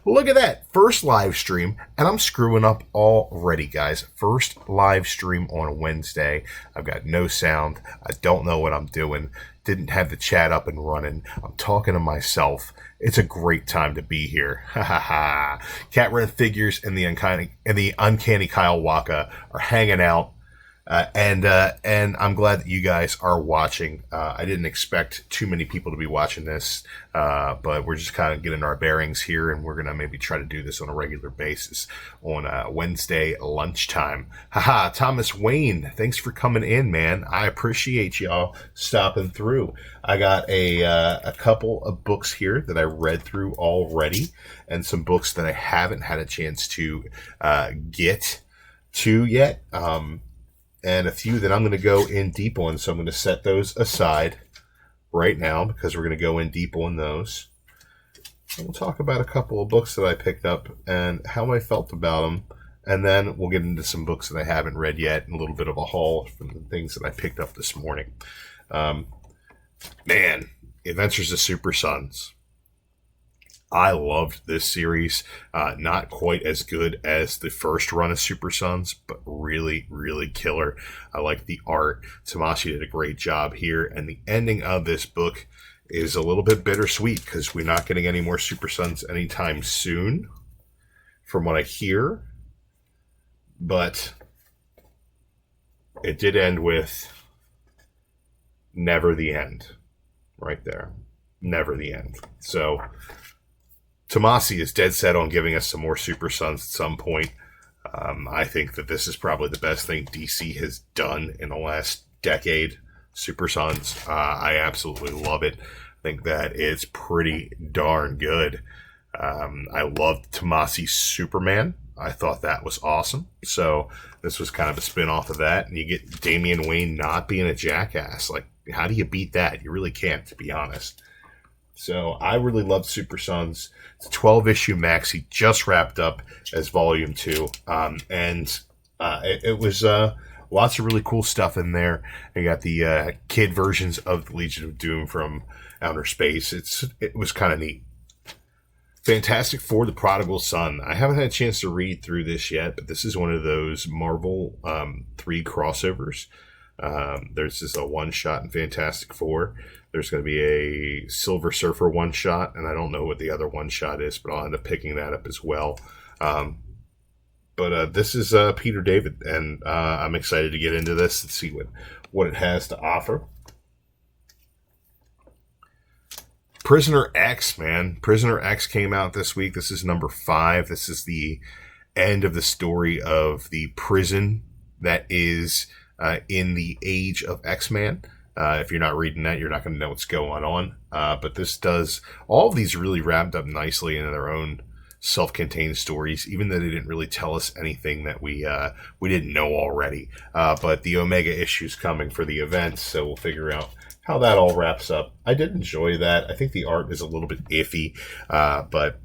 Look at that. First live stream, and I'm screwing up already, guys. First live stream on a Wednesday. I've got no sound. I don't know what I'm doing. Didn't have the chat up and running. I'm talking to myself. It's a great time to be here. Ha ha ha. Cat Run Figures and the uncanny Kyle Waka are hanging out. And I'm glad that you guys are watching. I didn't expect too many people to be watching this, but we're just kind of getting our bearings here, and we're going to maybe try to do this on a regular basis on Wednesday lunchtime. Haha, Thomas Wayne, thanks for coming in, man. I appreciate y'all stopping through. I got a couple of books here that I read through already, and some books that I haven't had a chance to get to yet. And a few that I'm going to go in deep on. So I'm going to set those aside right now because we're going to go in deep on those. And we'll talk about a couple of books that I picked up and how I felt about them. And then we'll get into some books that I haven't read yet and a little bit of a haul from the things that I picked up this morning. Man, Adventures of Super Sons. I loved this series. Not quite as good as the first run of Super Sons, but really, really killer. I like the art. Tamashii did a great job here. And the ending of this book is a little bit bittersweet because we're not getting any more Super Sons anytime soon, from what I hear. But it did end with never the end. Right there. Never the end. So Tamashii is dead set on giving us some more Super Sons at some point. I think that this is probably the best thing DC has done in the last decade. Super Sons. I absolutely love it. I think that it's pretty darn good. I loved Tamashii's Superman. I thought that was awesome. So this was kind of a spin-off of that. And you get Damian Wayne not being a jackass. Like, how do you beat that? You really can't, to be honest. So I really loved Super Sons. It's a 12-issue maxi, just wrapped up as Volume 2. It was lots of really cool stuff in there. I got the kid versions of the Legion of Doom from outer space. It was kind of neat. Fantastic Four, The Prodigal Son. I haven't had a chance to read through this yet, but this is one of those Marvel 3 crossovers. There's just a one-shot in Fantastic Four. There's going to be a Silver Surfer one-shot, and I don't know what the other one-shot is, but I'll end up picking that up as well. But this is Peter David, and I'm excited to get into this and see what it has to offer. Prisoner X, man. Prisoner X came out this week. This is number 5. This is the end of the story of the prison that is in the Age of X-Men. If you're not reading that, you're not going to know what's going on. But this does, all of these really wrapped up nicely in their own self-contained stories, even though they didn't really tell us anything that we didn't know already. But the Omega issue's coming for the event, so we'll figure out how that all wraps up. I did enjoy that. I think the art is a little bit iffy, but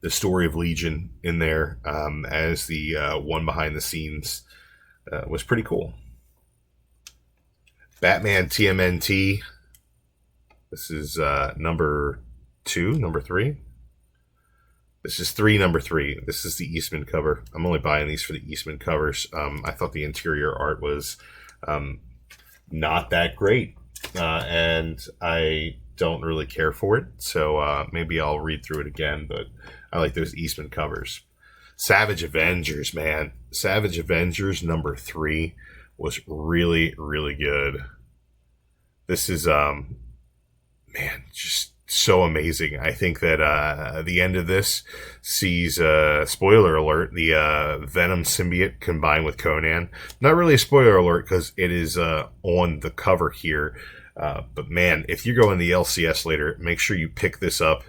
the story of Legion in there as the one behind the scenes was pretty cool. Batman TMNT. This is number 2, number 3. This is number 3. This is the Eastman cover. I'm only buying these for the Eastman covers. I thought the interior art was not that great. And I don't really care for it. So maybe I'll read through it again. But I like those Eastman covers. Savage Avengers, man. Savage Avengers number 3 was really, really good. This is, man, just so amazing. I think that the end of this sees, spoiler alert, the Venom symbiote combined with Conan. Not really a spoiler alert because it is on the cover here. But man, if you're going to the LCS later, make sure you pick this up.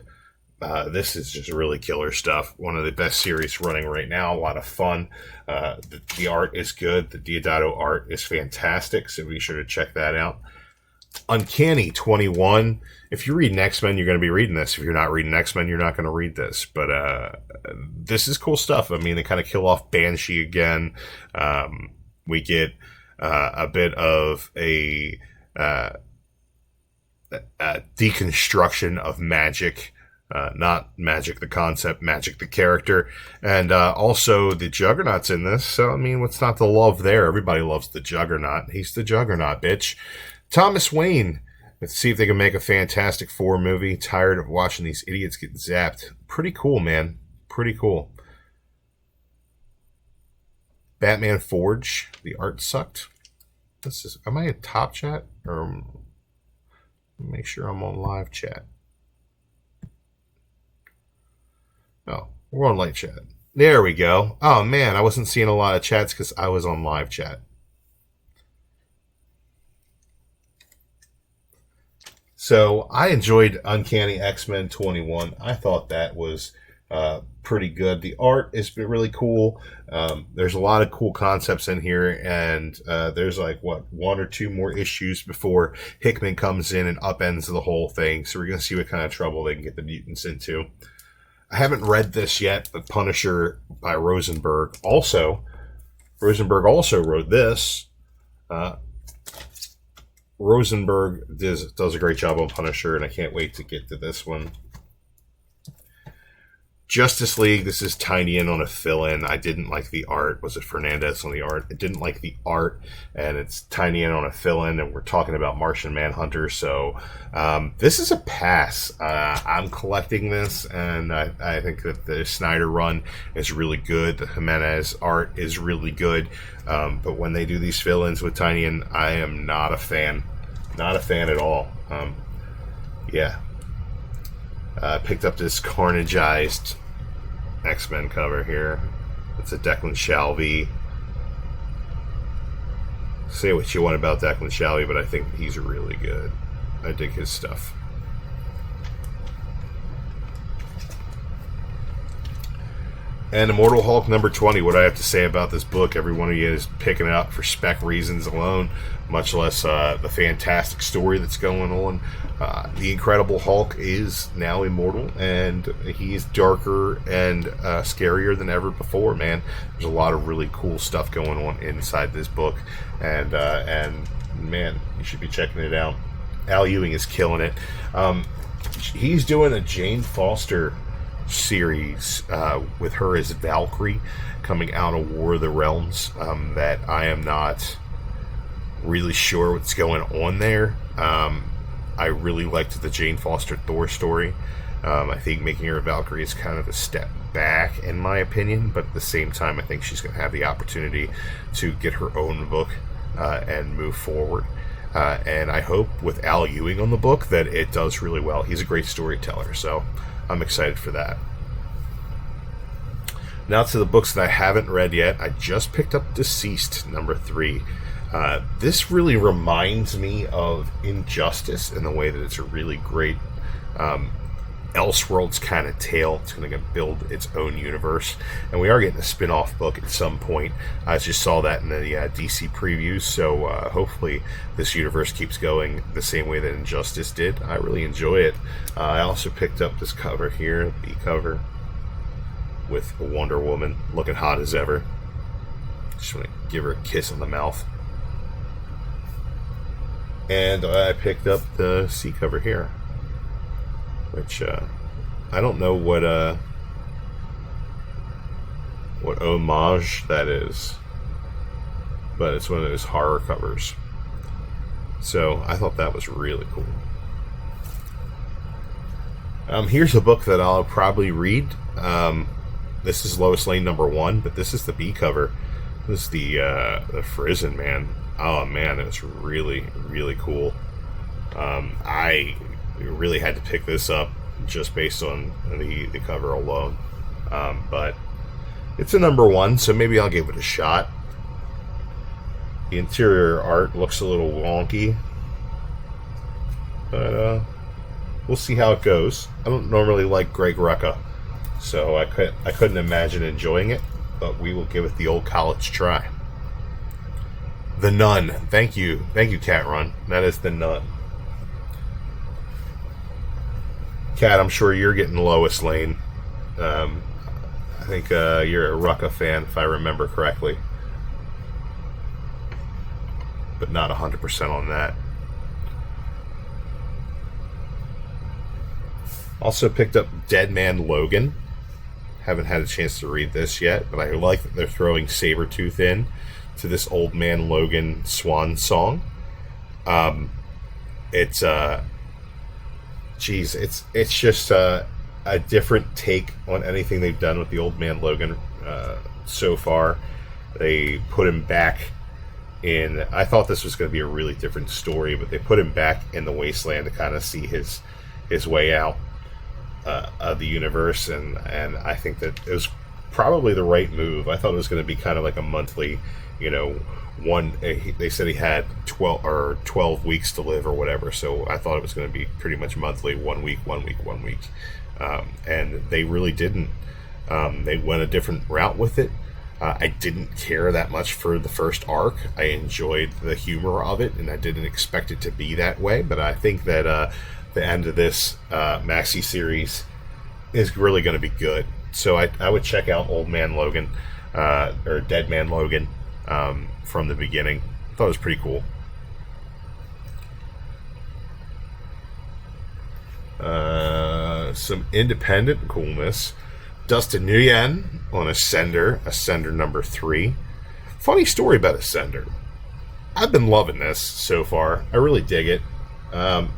This is just really killer stuff. One of the best series running right now. A lot of fun. The art is good. The Diodato art is fantastic, so be sure to check that out. Uncanny 21. If you're reading X-Men, you're going to be reading this. If you're not reading X-Men, you're not going to read this. But this is cool stuff. I mean, they kind of kill off Banshee again. We get a bit of a deconstruction of magic Not Magic the concept, Magic the character. And also the Juggernaut's in this. So, I mean, what's not to love there? Everybody loves the Juggernaut. He's the Juggernaut, bitch. Thomas Wayne. Let's see if they can make a Fantastic Four movie. Tired of watching these idiots get zapped. Pretty cool, man. Pretty cool. Batman Forge. The art sucked. Am I in top chat? Or make sure I'm on live chat. Oh, we're on live chat. There we go. Oh, man, I wasn't seeing a lot of chats because I was on live chat. So I enjoyed Uncanny X-Men 21. I thought that was pretty good. The art is really cool. There's a lot of cool concepts in here, and there's like, one or two more issues before Hickman comes in and upends the whole thing. So we're going to see what kind of trouble they can get the mutants into. I haven't read this yet, but Punisher by Rosenberg also wrote this. Rosenberg does a great job on Punisher, and I can't wait to get to this one. Justice League, this is Tynion on a fill-in. I didn't like the art. Was it Fernandez on the art? I didn't like the art, and it's Tynion on a fill-in, and we're talking about Martian Manhunter, so this is a pass. I'm collecting this, and I think that the Snyder run is really good. The Jimenez art is really good, but when they do these fill-ins with Tynion, I am not a fan. Not a fan at all. Yeah. Picked up this Carnageized X-Men cover here. It's a Declan Shalvey. Say what you want about Declan Shalvey, but I think he's really good. I dig his stuff. And Immortal Hulk number 20. What I have to say about this book, every one of you is picking it up for spec reasons alone, much less the fantastic story that's going on. The Incredible Hulk is now immortal, and he's darker and scarier than ever before, man. There's a lot of really cool stuff going on inside this book, and man, you should be checking it out. Al Ewing is killing it. He's doing a Jane Foster series with her as Valkyrie coming out of War of the Realms that I am not really sure what's going on there. I really liked the Jane Foster Thor story. I think making her a Valkyrie is kind of a step back in my opinion, but at the same time I think she's going to have the opportunity to get her own book and move forward. And I hope with Al Ewing on the book that it does really well. He's a great storyteller, so I'm excited for that. Now to the books that I haven't read yet. I just picked up Deceased, number 3. This really reminds me of Injustice in the way that it's a really great Elseworlds kind of tale. It's going to build its own universe. And we are getting a spin-off book at some point. I just saw that in the DC previews, so hopefully this universe keeps going the same way that Injustice did. I really enjoy it. I also picked up this cover here, the cover, with Wonder Woman looking hot as ever. Just want to give her a kiss on the mouth. And I picked up the C cover here, which I don't know what homage that is, but it's one of those horror covers. So I thought that was really cool. Here's a book that I'll probably read. This is Lois Lane number 1, but this is the B cover. This is the Frizzen, man. Oh man, it's really, really cool. I really had to pick this up just based on the cover alone. But it's a number 1, so maybe I'll give it a shot. The interior art looks a little wonky, but we'll see how it goes. I don't normally like Greg Rucka, so I couldn't imagine enjoying it, but we will give it the old college try. The Nun. Thank you, Cat Run. That is The Nun. Cat, I'm sure you're getting Lois Lane. I think you're a Rucka fan, if I remember correctly, but not 100% on that. Also picked up Dead Man Logan. Haven't had a chance to read this yet, but I like that they're throwing Sabretooth in to this Old Man Logan swan song. It's geez, it's just a different take on anything they've done with the Old Man Logan so far. They put him back in. I thought this was going to be a really different story, but they put him back in the wasteland to kind of see his way out of the universe, and I think that it was probably the right move. I thought it was going to be kind of like a monthly, you know, they said he had 12 weeks to live or whatever, so I thought it was going to be pretty much monthly, 1 week, and they really didn't. They went a different route with it. I didn't care that much for the first arc. I enjoyed the humor of it, and I didn't expect it to be that way, but I think that the end of this maxi series is really going to be good. So I would check out Old Man Logan, or Dead Man Logan, from the beginning. I thought it was pretty cool. Some independent coolness. Dustin Nguyen on Ascender number 3. Funny story about Ascender. I've been loving this so far. I really dig it. And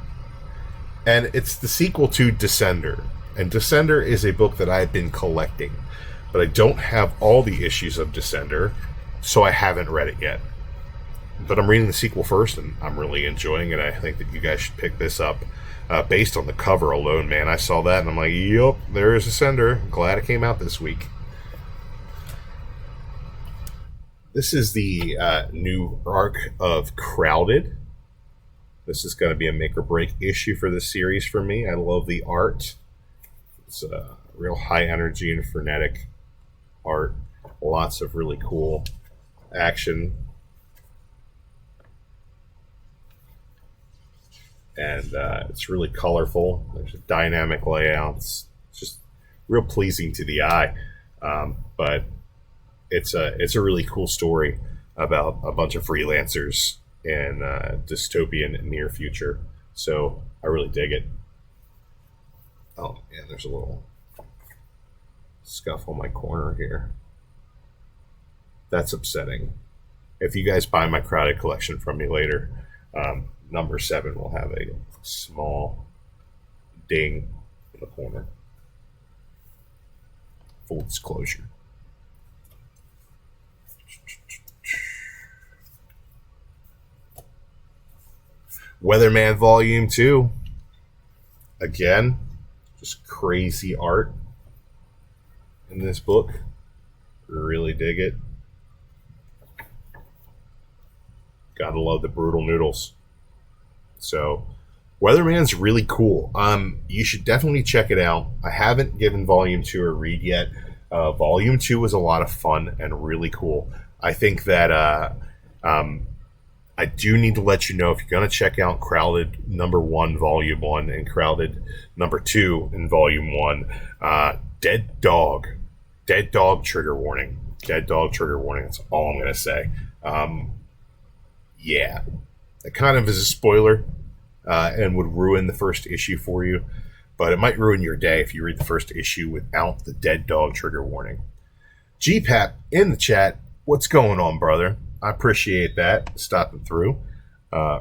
it's the sequel to Descender. And Descender is a book that I've been collecting. But I don't have all the issues of Descender, so I haven't read it yet. But I'm reading the sequel first, and I'm really enjoying it. I think that you guys should pick this up. Based on the cover alone, man, I saw that, and I'm like, yup, there is Ascender. Glad it came out this week. This is the new arc of Crowded. This is going to be a make-or-break issue for this series for me. I love the art. It's a real high energy and frenetic art. Lots of really cool action. And it's really colorful. There's a dynamic layout. It's just real pleasing to the eye. But it's a really cool story about a bunch of freelancers in dystopian near future. So I really dig it. Oh, and there's a little scuff on my corner here. That's upsetting. If you guys buy my Crowded collection from me later, number 7 will have a small ding in the corner. Full disclosure. Weatherman Volume 2. Again, just crazy art in this book. Really dig it. Gotta love the brutal noodles. So, Weatherman's really cool. You should definitely check it out. I haven't given Volume 2 a read yet. Volume 2 was a lot of fun and really cool. I think that I do need to let you know, if you're going to check out Crowded number 1, Volume 1, and Crowded number 2 in Volume 1, Dead Dog. Dead Dog trigger warning. Dead Dog trigger warning. That's all I'm going to say. Yeah. It kind of is a spoiler and would ruin the first issue for you. But it might ruin your day if you read the first issue without the Dead Dog trigger warning. GPAP in the chat. What's going on, brother? I appreciate that. Stopping through.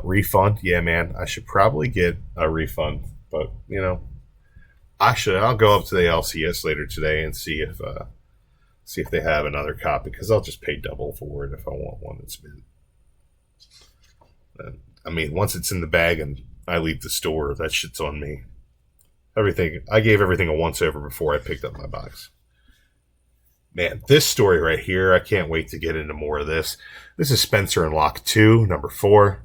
Refund. Yeah, man. I should probably get a refund. But, you know, actually, I'll go up to the LCS later today and see if they have another copy, because I'll just pay double for it if I want one that's mint. I mean, once it's in the bag and I leave the store, that shit's on me. I gave everything a once over before I picked up my box. Man, this story right here, I can't wait to get into more of this. This is Spencer and Locke 2, number 4.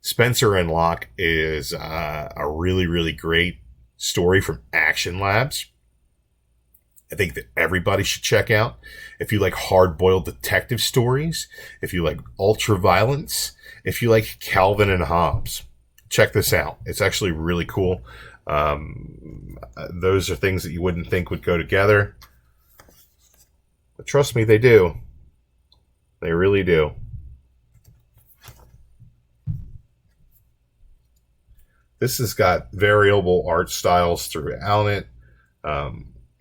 Spencer and Locke is a really, really great story from Action Labs. I think that everybody should check out. If you like hard-boiled detective stories, if you like ultra-violence, if you like Calvin and Hobbes, check this out. It's actually really cool. Those are things that you wouldn't think would go together. But trust me, they do. They really do. This has got variable art styles throughout it.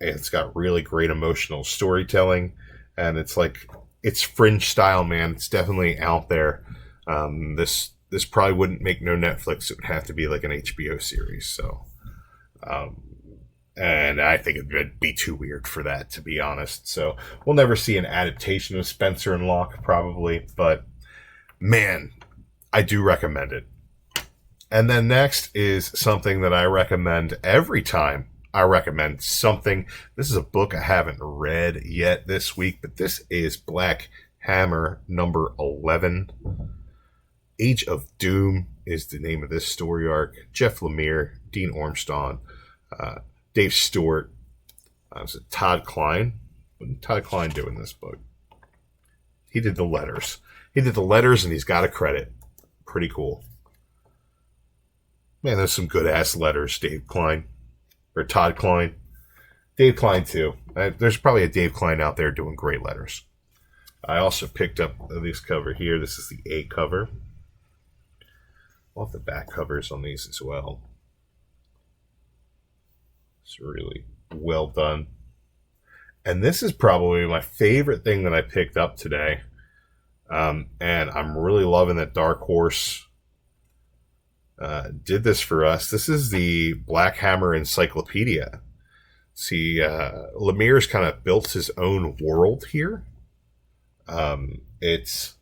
It's got really great emotional storytelling, and it's fringe style, man. It's definitely out there. This probably wouldn't make no Netflix. It would have to be like an HBO series. So, um, and I think it would be too weird for that, to be honest. So we'll never see an adaptation of Spencer and Locke, probably. But man, I do recommend it. And then next is something that I recommend every time I recommend something. This is a book I haven't read yet this week, but this is Black Hammer number 11. Age of Doom is the name of this story arc. Jeff Lemire, Dean Ormston, Dave Stewart, was it Todd Klein? What did Todd Klein do in this book? He did the letters. He did the letters, and he's got a credit. Pretty cool. Man, there's some good-ass letters, Dave Klein. Or Todd Klein. Dave Klein, too. There's probably a Dave Klein out there doing great letters. I also picked up this cover here. This is the A cover. I'll have the back covers on these as well. It's really well done. And this is probably my favorite thing that I picked up today. And I'm really loving that Dark Horse did this for us. This is the Black Hammer Encyclopedia. See, Lemire's kind of built his own world here. It's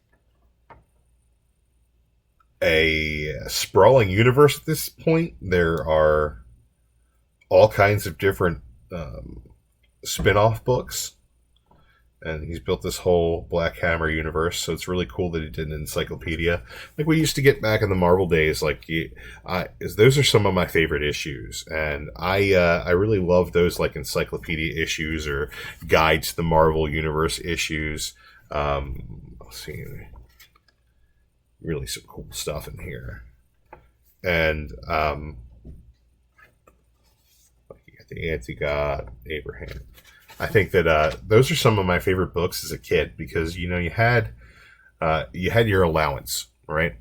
a sprawling universe at this point. There are all kinds of different spin-off books. And he's built this whole Black Hammer universe, so it's really cool that he did an encyclopedia. Like we used to get back in the Marvel days, those are some of my favorite issues. And I really love those like encyclopedia issues or guide to the Marvel Universe issues. Let's see. Really some cool stuff in here. And you got the Anti-God, Abraham. I think that those are some of my favorite books as a kid because you had your allowance, right?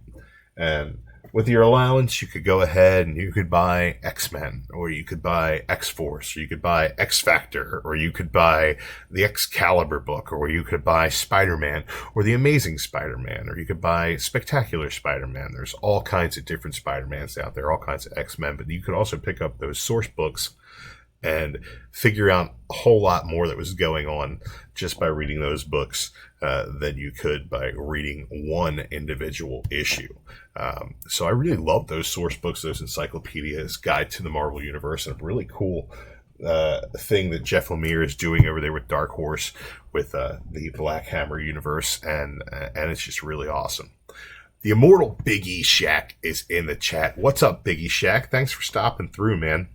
And with your allowance, you could go ahead and you could buy X-Men, or you could buy X-Force, or you could buy X-Factor, or you could buy the Excalibur book, or you could buy Spider-Man, or the Amazing Spider-Man, or you could buy Spectacular Spider-Man. There's all kinds of different Spider-Mans out there, all kinds of X-Men, but you could also pick up those source books and figure out a whole lot more that was going on just by reading those books than you could by reading one individual issue. So I really love those source books, those encyclopedias, Guide to the Marvel Universe, and a really cool thing that Jeff Lemire is doing over there with Dark Horse with the Black Hammer universe, and it's just really awesome. The immortal Big E Shack is in the chat. What's up, Big E Shack? Thanks for stopping through, man.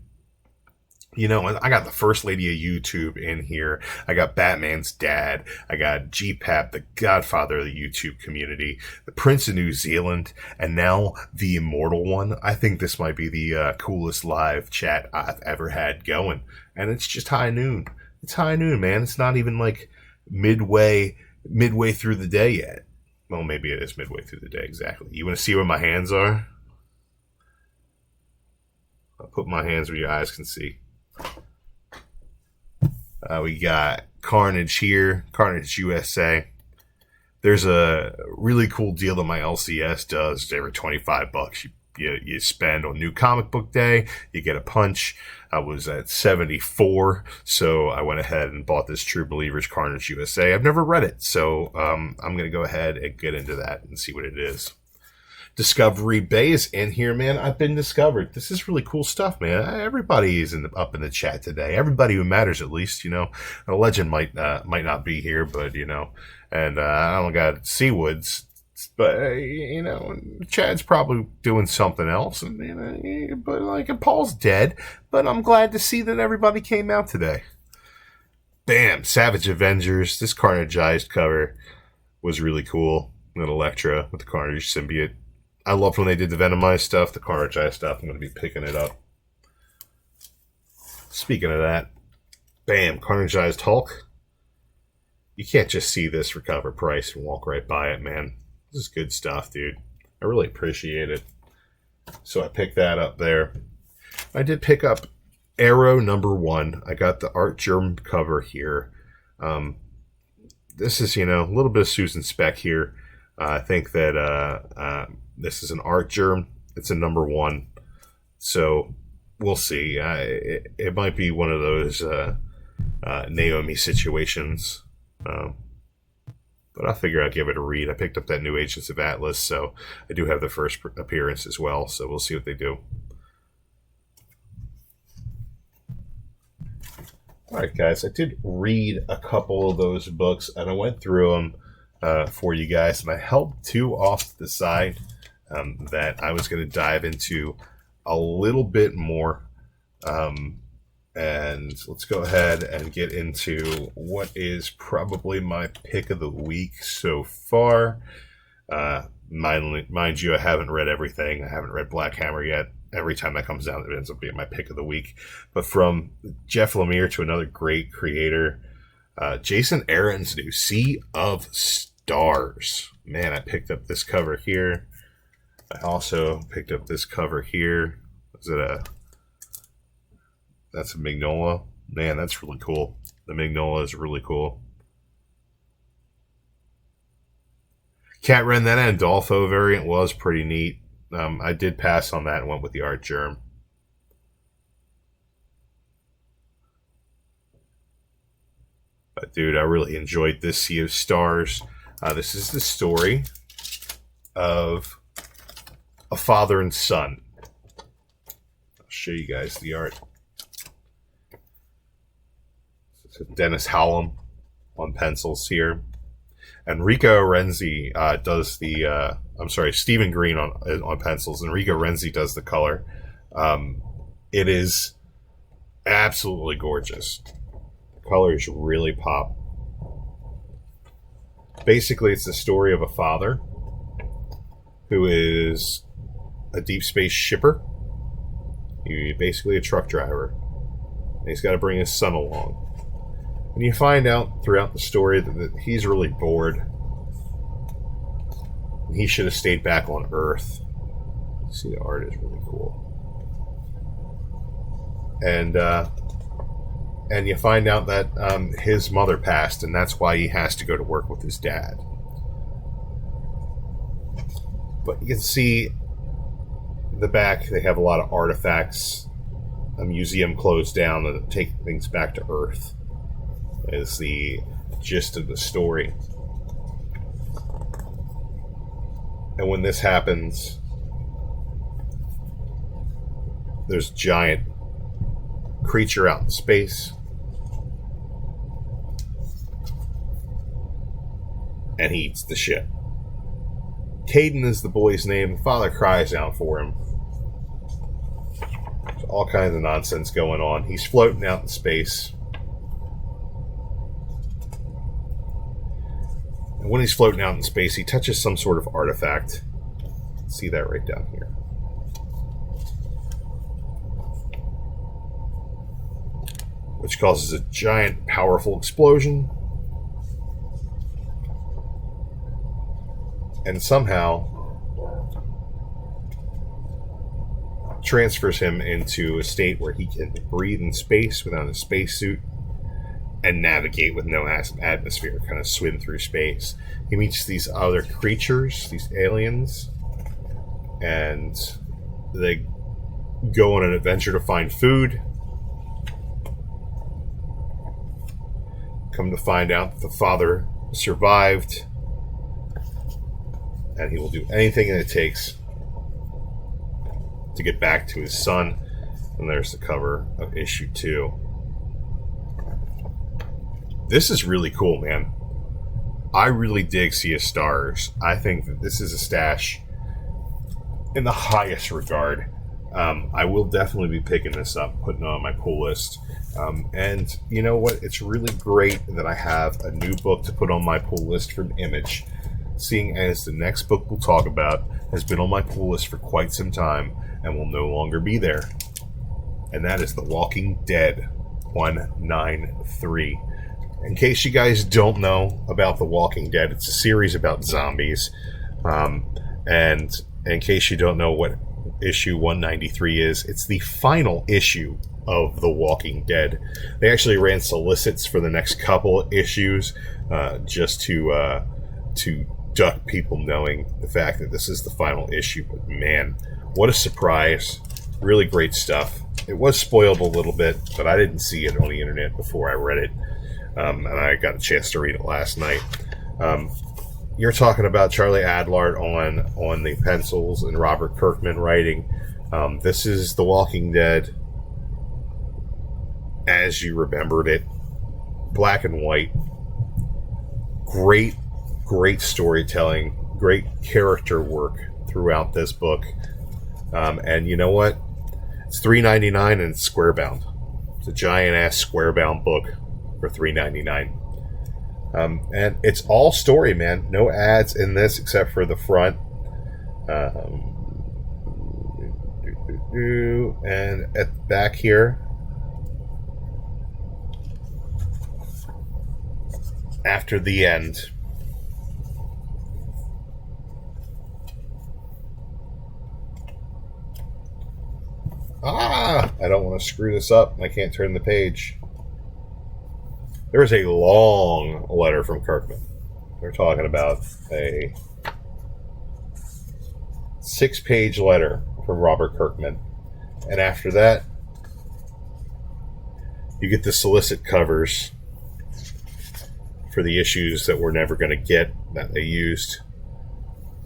I got the first lady of YouTube in here. I got Batman's dad. I got GPAP, the godfather of the YouTube community, the Prince of New Zealand, and now the immortal one. I think this might be the coolest live chat I've ever had going. And it's just high noon. It's high noon, man. It's not even like midway through the day yet. Well, maybe it is midway through the day, exactly. You want to see where my hands are? I'll put my hands where your eyes can see. We got Carnage here, Carnage USA. There's a really cool deal that my LCS does. Every $25 you spend on New Comic Book Day, you get a punch. I was at 74, so I went ahead and bought this True Believers Carnage USA. I've never read it, so I'm going to go ahead and get into that and see what it is. Discovery Bay is in here, man. I've been discovered. This is really cool stuff, man. Everybody is up in the chat today. Everybody who matters, at least, A legend might not be here, but and I don't got Seawoods, but Chad's probably doing something else, and and Paul's dead. But I'm glad to see that everybody came out today. Bam! Savage Avengers. This Carnageized cover was really cool. And Elektra with the Carnage symbiote. I loved when they did the Venomized stuff, the Carnageized stuff. I'm going to be picking it up. Speaking of that, bam, Carnageized Hulk. You can't just see this for cover price and walk right by it, man. This is good stuff, dude. I really appreciate it. So I picked that up there. I did pick up Arrow #1. I got the Art Germ cover here. This is, a little bit of Susan Speck here. I think that this is an Art Germ. It's a #1. So we'll see. It might be one of those Naomi situations. But I figure I'd give it a read. I picked up that new Agents of Atlas, so I do have the first appearance as well. So we'll see what they do. All right, guys. I did read a couple of those books, and I went through them for you guys, and I held two off to the side that I was going to dive into a little bit more. And let's go ahead and get into what is probably my pick of the week so far. Mind you, I haven't read everything. I haven't read Black Hammer yet. Every time that comes out, it ends up being my pick of the week. But from Jeff Lemire to another great creator, Jason Aaron's new Sea of Stars. Man, I picked up this cover here. I also picked up this cover here. That's a Magnolia. Man, that's really cool. The Magnolia is really cool. Cat Ren, that Andolfo variant was pretty neat. I did pass on that and went with the Art Germ. But dude, I really enjoyed this Sea of Stars. This is the story of a father and son. I'll show you guys the art. So Dennis Howlam on pencils here. Enrico Renzi does the... Stephen Green on pencils. Enrico Renzi does the color. It is absolutely gorgeous. The colors really pop. Basically, it's the story of a father who is a deep space shipper. He's basically a truck driver. And he's got to bring his son along. And you find out throughout the story that he's really bored. He should have stayed back on Earth. See, the art is really cool. And you find out that his mother passed, and that's why he has to go to work with his dad. But you can see the back, they have a lot of artifacts. A museum closed down to take things back to Earth. Is the gist of the story. And when this happens, there's a giant creature out in space. And he eats the ship. Caden is the boy's name. The father cries out for him. There's all kinds of nonsense going on. He's floating out in space. And when he's floating out in space, he touches some sort of artifact. See that right down here. Which causes a giant, powerful explosion. And somehow transfers him into a state where he can breathe in space without a spacesuit and navigate with no atmosphere, kind of swim through space. He meets these other creatures, these aliens, and they go on an adventure to find food. Come to find out that the father survived, and he will do anything that it takes to get back to his son. And there's the cover of issue 2. This is really cool, man. I really dig Sea of Stars. I think that this is a stash in the highest regard. I will definitely be picking this up, putting it on my pull list. And you know what? It's really great that I have a new book to put on my pull list from Image, seeing as the next book we'll talk about has been on my pull list for quite some time and will no longer be there. And that is The Walking Dead 193. In case you guys don't know about The Walking Dead, it's a series about zombies. And in case you don't know what issue 193 is. It's the final issue of The Walking Dead. They actually ran solicits for the next couple issues, just to duck people knowing the fact that this is the final issue. But man, what a surprise. Really great stuff. It was spoiled a little bit, but I didn't see it on the internet before I read it. And I got a chance to read it last night. You're talking about Charlie Adlard on the pencils and Robert Kirkman writing. This is The Walking Dead as you remembered it. Black and white. Great storytelling. Great character work throughout this book. And you know what? It's $3.99 and it's square bound. It's a giant ass square bound book for $3.99. And it's all story, man. No ads in this except for the front. And at the back here, after the end, I don't want to screw this up. I can't turn the page. There is a long letter from Kirkman. We're talking about a 6-page letter from Robert Kirkman. And after that, you get the solicit covers for the issues that we're never going to get, that they used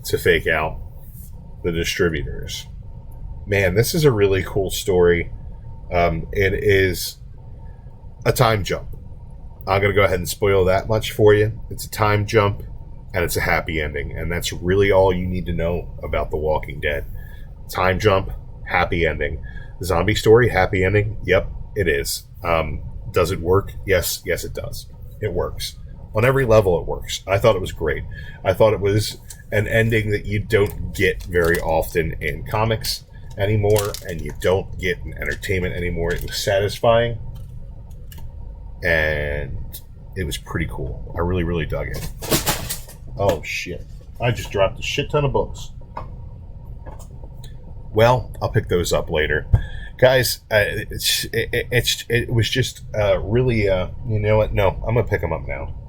to fake out the distributors. Man, this is a really cool story. It is a time jump. I'm going to go ahead and spoil that much for you. It's a time jump, and it's a happy ending. And that's really all you need to know about The Walking Dead. Time jump, happy ending. Zombie story, happy ending? Yep, it is. Does it work? Yes, it does. It works. On every level, it works. I thought it was great. I thought it was an ending that you don't get very often in comics anymore, and you don't get in entertainment anymore. It was satisfying, and it was pretty cool. I really dug it. Oh shit, I just dropped a shit ton of books. Well, I'll pick those up later, guys. It was just really you know what, no, I'm gonna pick them up now.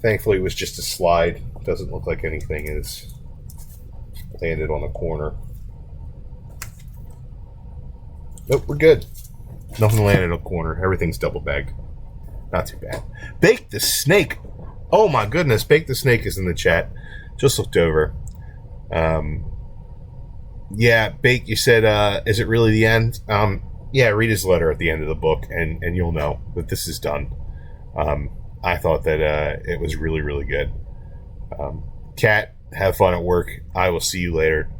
Thankfully, it was just a slide. Doesn't look like anything is landed on the corner. Nope, we're good. Nothing landed on the corner. Everything's double bagged. Not too bad. Bake the Snake. Oh my goodness, Bake the Snake is in the chat. Just looked over. Yeah, Bake, you said, is it really the end? Yeah, read his letter at the end of the book, and you'll know that this is done. I thought that it was really good. Kat, have fun at work. I will see you later.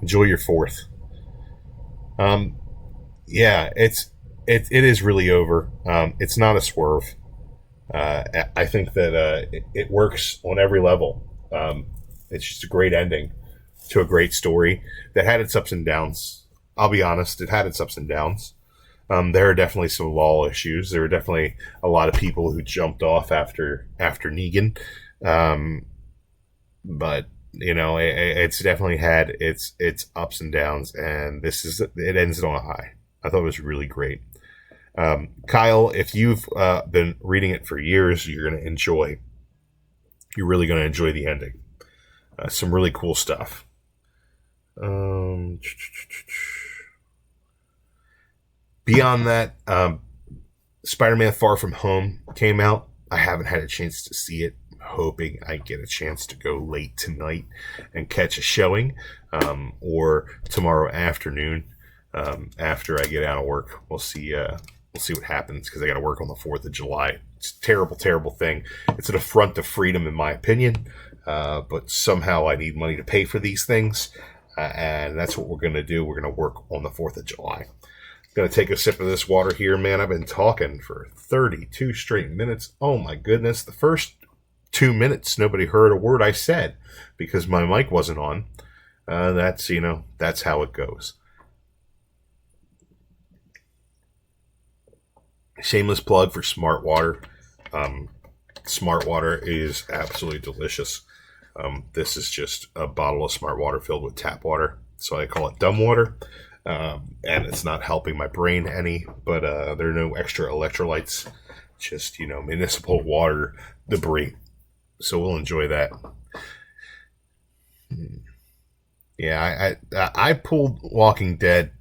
Enjoy your 4th. Yeah, it is really over. It's not a swerve. I think that it works on every level. It's just a great ending to a great story that had its ups and downs. I'll be honest, it had its ups and downs. There are definitely some law issues. There were definitely a lot of people who jumped off after Negan. But you know, it's definitely had its ups and downs, and it ends it on a high. I thought it was really great. Kyle, if you've been reading it for years, you're really going to enjoy the ending. Some really cool stuff. Beyond that, Spider-Man Far From Home came out. I haven't had a chance to see it. I'm hoping I get a chance to go late tonight and catch a showing, or tomorrow afternoon after I get out of work. We'll see what happens, because I got to work on the 4th of July. It's a terrible thing. It's an affront to freedom, in my opinion, but somehow I need money to pay for these things, and that's what we're going to do. We're going to work on the 4th of July. Going to take a sip of this water here, man. I've been talking for 32 straight minutes. Oh my goodness. The first 2 minutes, nobody heard a word I said because my mic wasn't on. That's how it goes. Shameless plug for Smart Water. Smart water is absolutely delicious. This is just a bottle of smart water filled with tap water, so I call it dumb water. And it's not helping my brain any, but there are no extra electrolytes, just municipal water debris. So we'll enjoy that. Yeah, I pulled Walking Dead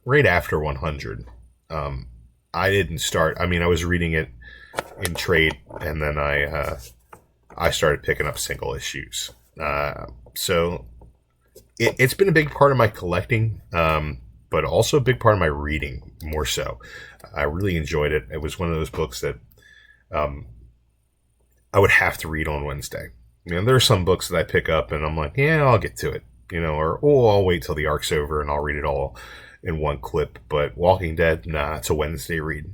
right after 100. I didn't start. I mean, I was reading it in trade, and then I started picking up single issues. So it's been a big part of my collecting, but also a big part of my reading. More so, I really enjoyed it. It was one of those books that I would have to read on Wednesday. There are some books that I pick up and I'm like, yeah, I'll get to it, or I'll wait till the arc's over and I'll read it all in one clip. But Walking Dead, nah, it's a Wednesday read.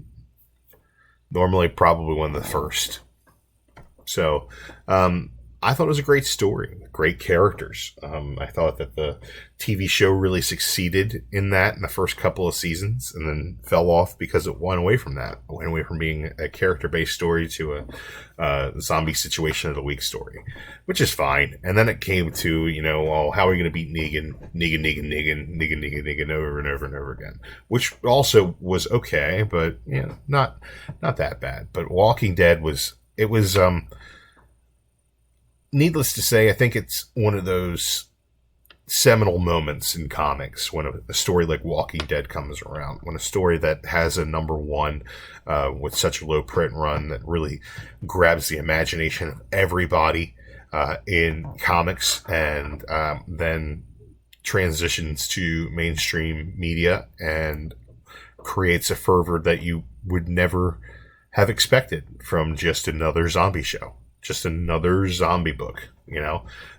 Normally, probably one of the first. So, I thought it was a great story, great characters. I thought that the TV show really succeeded in that in the first couple of seasons, and then fell off because it went away from that. It went away from being a character-based story to a zombie situation of the week story, which is fine. And then it came to, well, how are we going to beat Negan over and over and over again, which also was okay, but not that bad. But Walking Dead was needless to say, I think it's one of those seminal moments in comics when a story like Walking Dead comes around, when a story that has a number one with such a low print run that really grabs the imagination of everybody in comics, and then transitions to mainstream media and creates a fervor that you would never have expected from just another zombie show. Just another zombie book,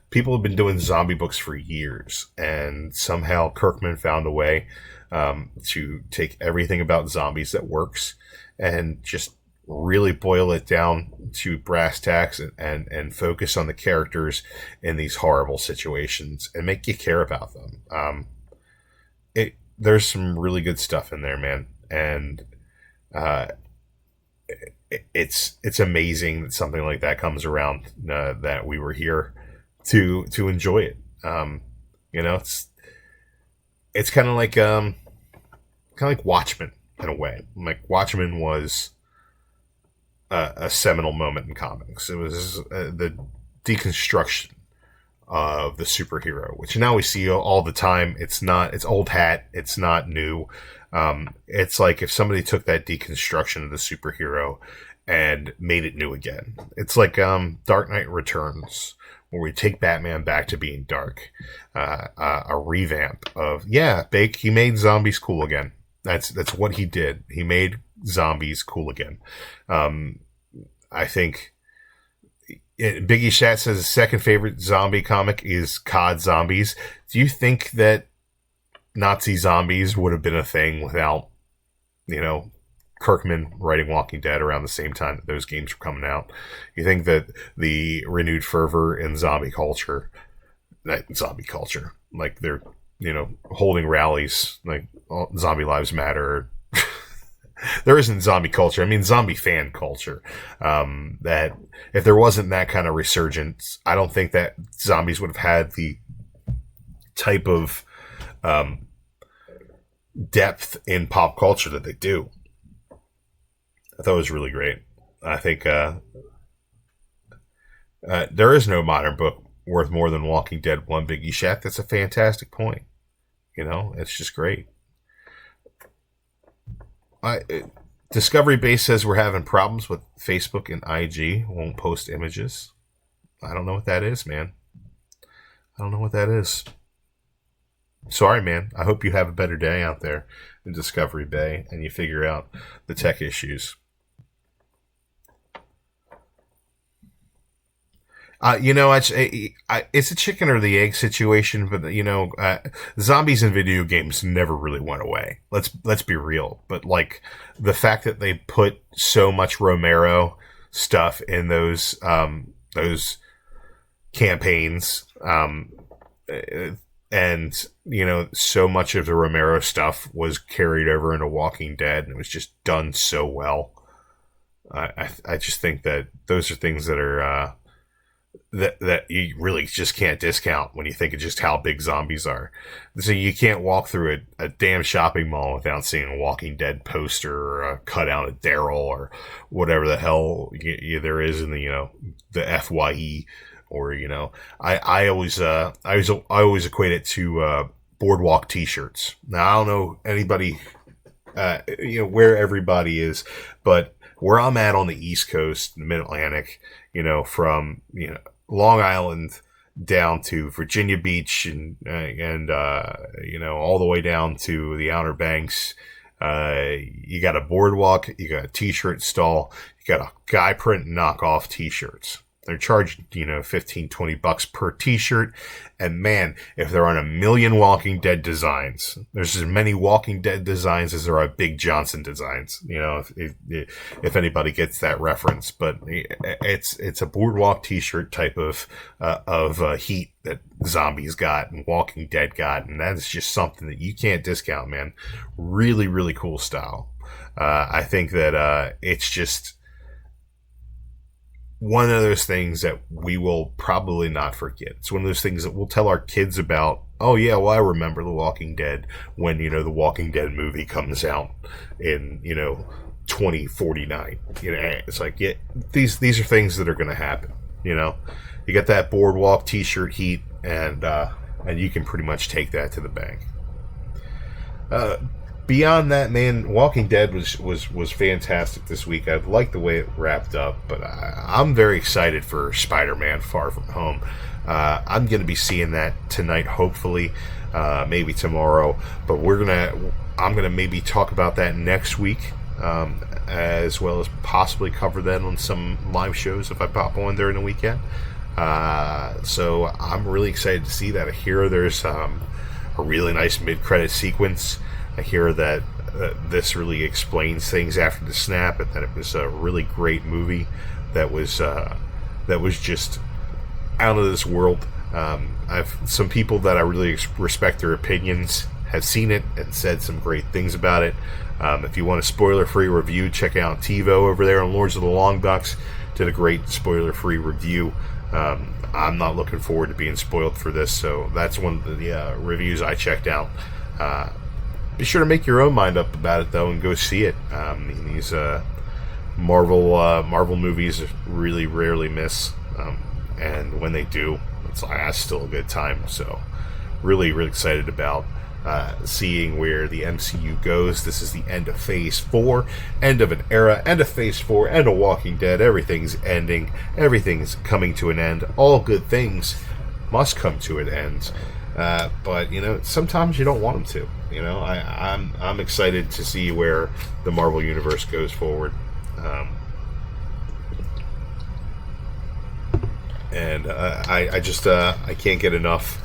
People have been doing zombie books for years, and somehow Kirkman found a way to take everything about zombies that works and just really boil it down to brass tacks and focus on the characters in these horrible situations and make you care about them. There's some really good stuff in there, man, and it's amazing that something like that comes around, that we were here to enjoy it. It's kind of like Watchmen in a way. Like Watchmen was a seminal moment in comics. It was the deconstruction of the superhero, which now we see all the time. It's old hat. It's not new. It's like if somebody took that deconstruction of the superhero and made it new again. It's like Dark Knight Returns, where we take Batman back to being dark. A revamp of, Bake, he made zombies cool again. That's what he did. He made zombies cool again. I think Biggie Shat says his second favorite zombie comic is COD Zombies. Do you think that Nazi zombies would have been a thing without, Kirkman writing Walking Dead around the same time that those games were coming out? You think that the renewed fervor in zombie culture, like they're, holding rallies like Zombie Lives Matter. There isn't zombie culture. I mean, zombie fan culture. That if there wasn't that kind of resurgence, I don't think that zombies would have had the type of depth in pop culture that they do. I thought it was really great. I think there is no modern book worth more than Walking Dead 1, Biggie Shat. That's a fantastic point. It's just great. Discovery Base says we're having problems with Facebook and IG. Won't post images. I don't know what that is, man. I don't know what that is. Sorry, man. I hope you have a better day out there in Discovery Bay and you figure out the tech issues. It's a chicken or the egg situation, but zombies in video games never really went away. Let's be real. But like the fact that they put so much Romero stuff in those campaigns, and so much of the Romero stuff was carried over into Walking Dead, and it was just done so well. I just think that those are things that are that you really just can't discount when you think of just how big zombies are. So you can't walk through a damn shopping mall without seeing a Walking Dead poster or a cutout of Daryl or whatever the hell there is in the the FYE, or I always equate it to boardwalk T-shirts. Now I don't know anybody where everybody is, but where I'm at on the East Coast, the Mid Atlantic, from Long Island down to Virginia Beach and all the way down to the Outer Banks. You got a boardwalk, you got a T-shirt stall, you got a guy print knockoff T-shirts. They're charging, $15-20 per T-shirt. And man, if there aren't a million Walking Dead designs, there's as many Walking Dead designs as there are Big Johnson designs. If anybody gets that reference, but it's a boardwalk T-shirt type of heat that zombies got and Walking Dead got, and that's just something that you can't discount, man. Really, really cool style. I think that it's just one of those things that we will probably not forget. It's one of those things that we'll tell our kids about. Oh yeah, well I remember The Walking Dead when, The Walking Dead movie comes out in, 2049. It's like, yeah, these are things that are going to happen. You get that boardwalk T-shirt heat, and you can pretty much take that to the bank. Beyond that, man, Walking Dead was fantastic this week. I like the way it wrapped up, but I'm very excited for Spider-Man Far From Home. I'm going to be seeing that tonight, hopefully, maybe tomorrow. But I'm gonna maybe talk about that next week, as well as possibly cover that on some live shows if I pop on during the weekend. So I'm really excited to see that. I hear there's a really nice mid-credit sequence. I hear that this really explains things after the snap, and that it was a really great movie that was just out of this world. I've some people that I really respect their opinions have seen it and said some great things about it. If you want a spoiler-free review, check out TiVo over there on Lords of the Long Ducks. Did a great spoiler-free review. I'm not looking forward to being spoiled for this, so that's one of the reviews I checked out. Be sure to make your own mind up about it, though, and go see it. These Marvel movies really rarely miss, and when they do, it's still a good time. So, really, really excited about seeing where the MCU goes. This is the end of Phase 4, end of an era, end of Phase 4, end of Walking Dead. Everything's ending. Everything's coming to an end. All good things must come to an end. But sometimes you don't want them to. I'm excited to see where the Marvel Universe goes forward. And I just I can't get enough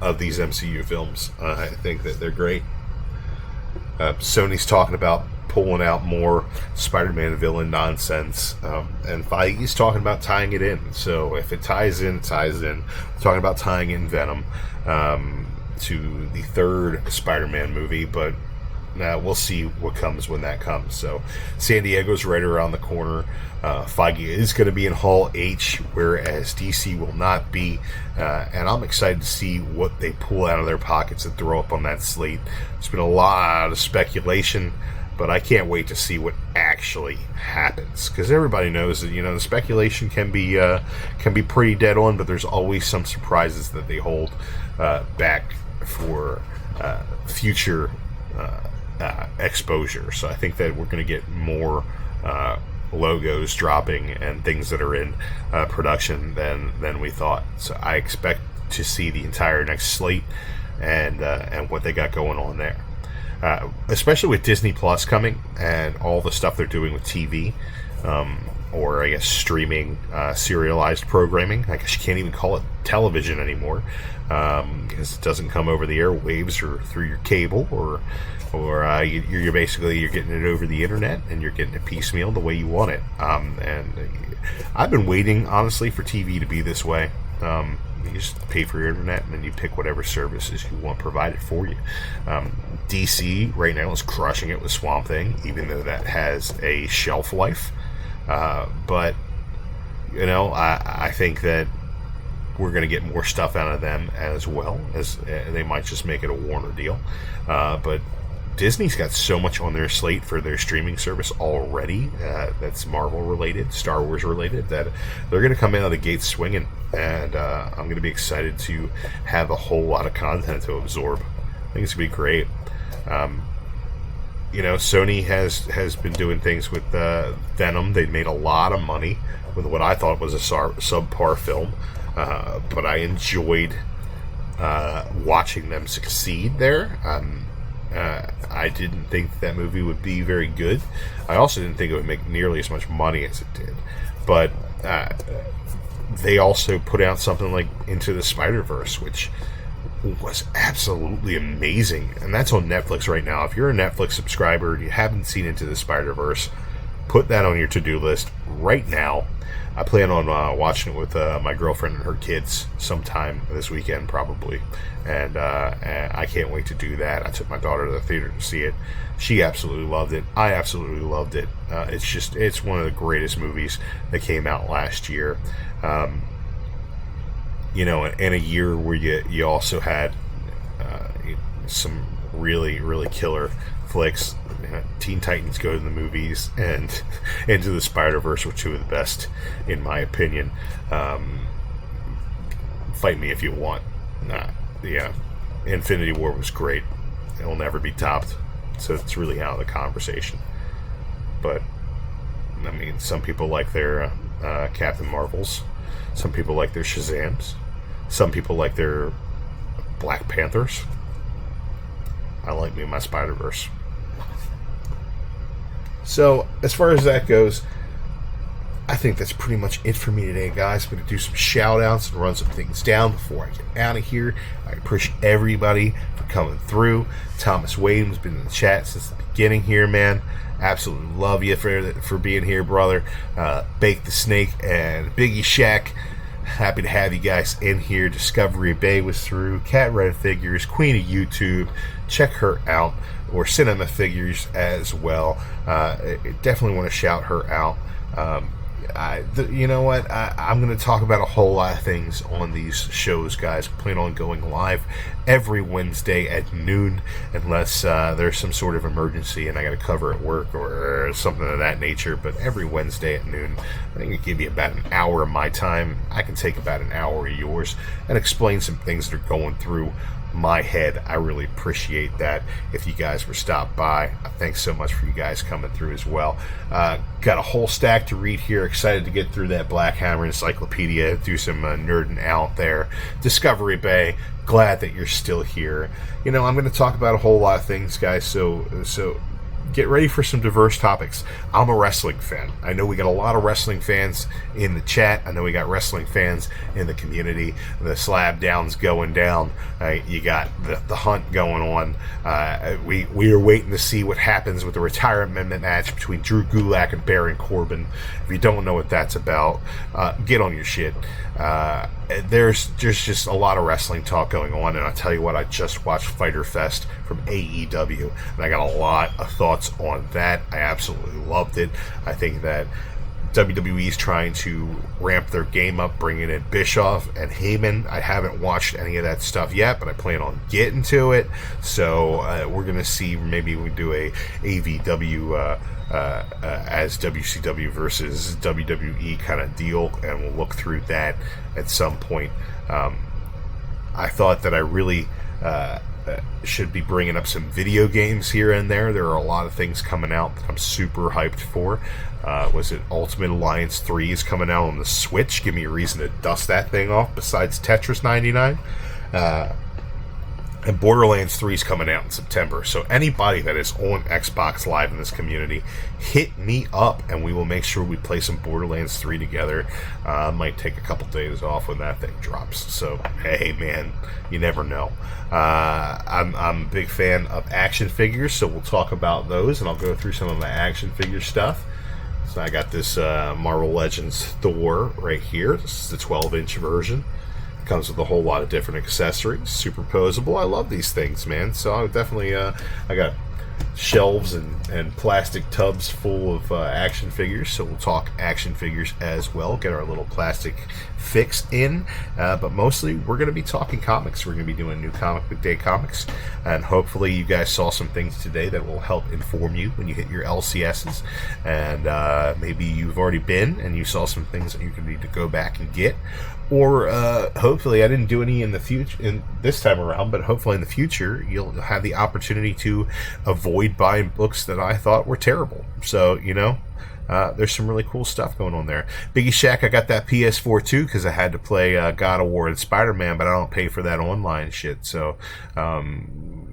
of these MCU films. I think that they're great. Sony's talking about pulling out more Spider-Man villain nonsense, and Feige's talking about tying it in. So if it ties in, it ties in. We're talking about tying in Venom to the third Spider-Man movie, but we'll see what comes when that comes. So San Diego's right around the corner. Feige is going to be in Hall H, whereas DC will not be, and I'm excited to see what they pull out of their pockets and throw up on that slate. There's been a lot of speculation, but I can't wait to see what actually happens, because everybody knows that the speculation can be pretty dead on, but there's always some surprises that they hold back for future exposure. So I think that we're going to get more logos dropping and things that are in production than we thought. So I expect to see the entire next slate and what they got going on there. Especially with Disney Plus coming and all the stuff they're doing with TV, or I guess streaming serialized programming. I guess you can't even call it television anymore, because it doesn't come over the airwaves or through your cable, or you're basically getting it over the internet, and you're getting it piecemeal the way you want it. And I've been waiting, honestly, for TV to be this way. You just pay for your internet, and then you pick whatever services you want provided for you. DC right now is crushing it with Swamp Thing, even though that has a shelf life. But I think that we're going to get more stuff out of them as well, as they might just make it a Warner deal. But Disney's got so much on their slate for their streaming service already that's Marvel related, Star Wars related, that they're going to come out of the gate swinging, and I'm going to be excited to have a whole lot of content to absorb. I think it's going to be great. Sony has been doing things with Venom. They made a lot of money with what I thought was a subpar film, but I enjoyed watching them succeed there. I didn't think that movie would be very good. I also didn't think it would make nearly as much money as it did. But they also put out something like Into the Spider-Verse, which was absolutely amazing. And that's on Netflix right now. If you're a Netflix subscriber and you haven't seen Into the Spider-Verse, put that on your to-do list right now. I plan on watching it with my girlfriend and her kids sometime this weekend, probably. And I can't wait to do that. I took my daughter to the theater to see it. She absolutely loved it. I absolutely loved it. It's one of the greatest movies that came out last year. In a year where you also had some really, really killer flicks. Teen Titans Go to the Movies and Into the Spider-Verse were two of the best, in my opinion. Fight me if you want. Infinity War was great. It will never be topped. So it's really out of the conversation. But, some people like their Captain Marvels. Some people like their Shazams. Some people like their Black Panthers. I like me my Spider-Verse. So, as far as that goes, I think that's pretty much it for me today, guys. I'm going to do some shout-outs and run some things down before I get out of here. I appreciate everybody for coming through. Thomas Wade's been in the chat since the beginning here, man. Absolutely love you for being here, brother. Bake the Snake and Biggie Shack. Happy to have you guys in here. Discovery Bay was through. Cat Red Figures, Queen of YouTube. Check her out. Or Cinema Figures as well. Definitely want to shout her out. You know what? I'm going to talk about a whole lot of things on these shows, guys. I plan on going live every Wednesday at noon, unless there's some sort of emergency and I got to cover at work or something of that nature. But every Wednesday at noon, I think it give you about an hour of my time. I can take about an hour of yours and explain some things that are going through my head. I really appreciate that. If you guys were stopped by, thanks so much for you guys coming through as well. Got a whole stack to read here. Excited to get through that Black Hammer Encyclopedia, do some nerding out there. Discovery Bay, glad that you're still here. I'm going to talk about a whole lot of things, guys, so get ready for some diverse topics. I'm a wrestling fan. I know we got a lot of wrestling fans in the chat. I know we got wrestling fans in the community. The slab down's going down. You got the hunt going on. We are waiting to see what happens with the retirement match between Drew Gulak and Baron Corbin. If you don't know what that's about, get on your shit. There's just a lot of wrestling talk going on, and I'll tell you what, I just watched Fyter Fest from AEW, and I got a lot of thoughts on that. I absolutely loved it. I think that WWE is trying to ramp their game up, bringing in Bischoff and Heyman. I haven't watched any of that stuff yet, but I plan on getting to it. So we're going to see, maybe we do a AVW as WCW versus WWE kind of deal, and we'll look through that at some point. I thought that I really should be bringing up some video games here and there. There are a lot of things coming out that I'm super hyped for. Was it Ultimate Alliance 3 is coming out on the Switch? Give me a reason to dust that thing off besides Tetris 99. And Borderlands 3 is coming out in September. So anybody that is on Xbox Live in this community, hit me up and we will make sure we play some Borderlands 3 together. I might take a couple days off when that thing drops. So, hey, man, you never know. I'm a big fan of action figures, so we'll talk about those, and I'll go through some of my action figure stuff. So I got this Marvel Legends Thor right here. This is the 12-inch version. Comes with a whole lot of different accessories, superposable. I love these things, man. So I definitely I got shelves and plastic tubs full of action figures, so we'll talk action figures as well, get our little plastic fix in, but mostly we're going to be talking comics. We're going to be doing new comic book day comics, and hopefully you guys saw some things today that will help inform you when you hit your LCSs, and maybe you've already been and you saw some things that you can need to go back and get, or hopefully I didn't do any in the future in this time around, but hopefully in the future you'll have the opportunity to avoid buying books that I thought were terrible. So, there's some really cool stuff going on there. Biggie Shack, I got that PS4 too because I had to play God of War and Spider-Man, but I don't pay for that online shit. So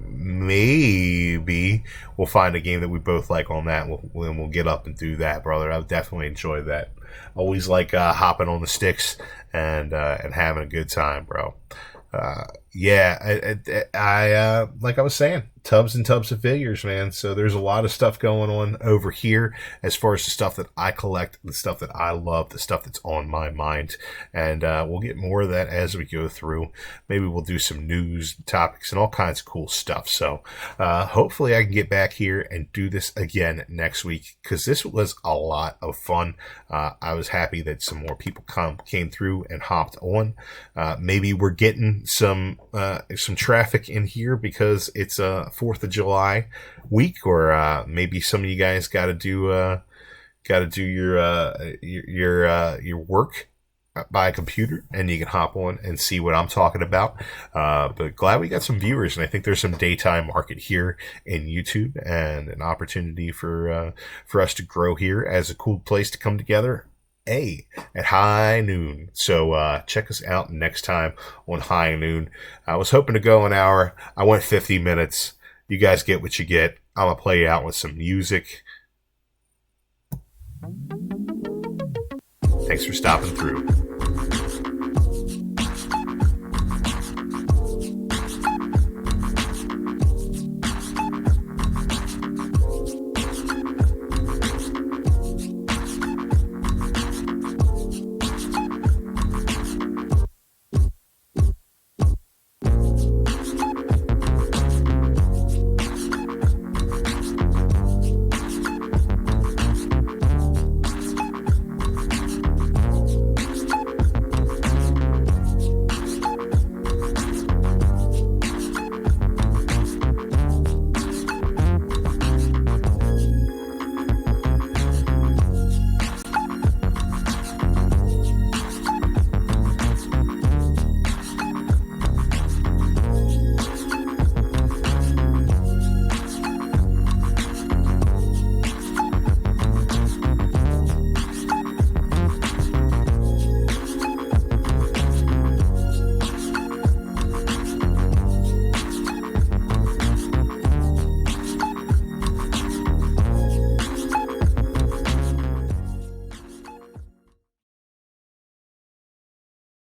maybe we'll find a game that we both like on that, and we'll get up and do that, brother. I've definitely enjoyed that. Always like hopping on the sticks and having a good time, bro. I like I was saying, tubs and tubs of figures, man. So there's a lot of stuff going on over here as far as the stuff that I collect, the stuff that I love, the stuff that's on my mind. And we'll get more of that as we go through. Maybe we'll do some news topics and all kinds of cool stuff. So hopefully I can get back here and do this again next week, because this was a lot of fun. I was happy that some more people came through and hopped on. Maybe we're getting some traffic in here because it's a 4th of July week, or maybe some of you guys got to do your work by a computer, and you can hop on and see what I'm talking about. But glad we got some viewers, and I think there's some daytime market here in YouTube, and an opportunity for us to grow here as a cool place to come together at high noon. So check us out next time on High Noon. I was hoping to go an hour. I went 50 minutes. You guys get what you get. I'm gonna play you out with some music. Thanks for stopping through.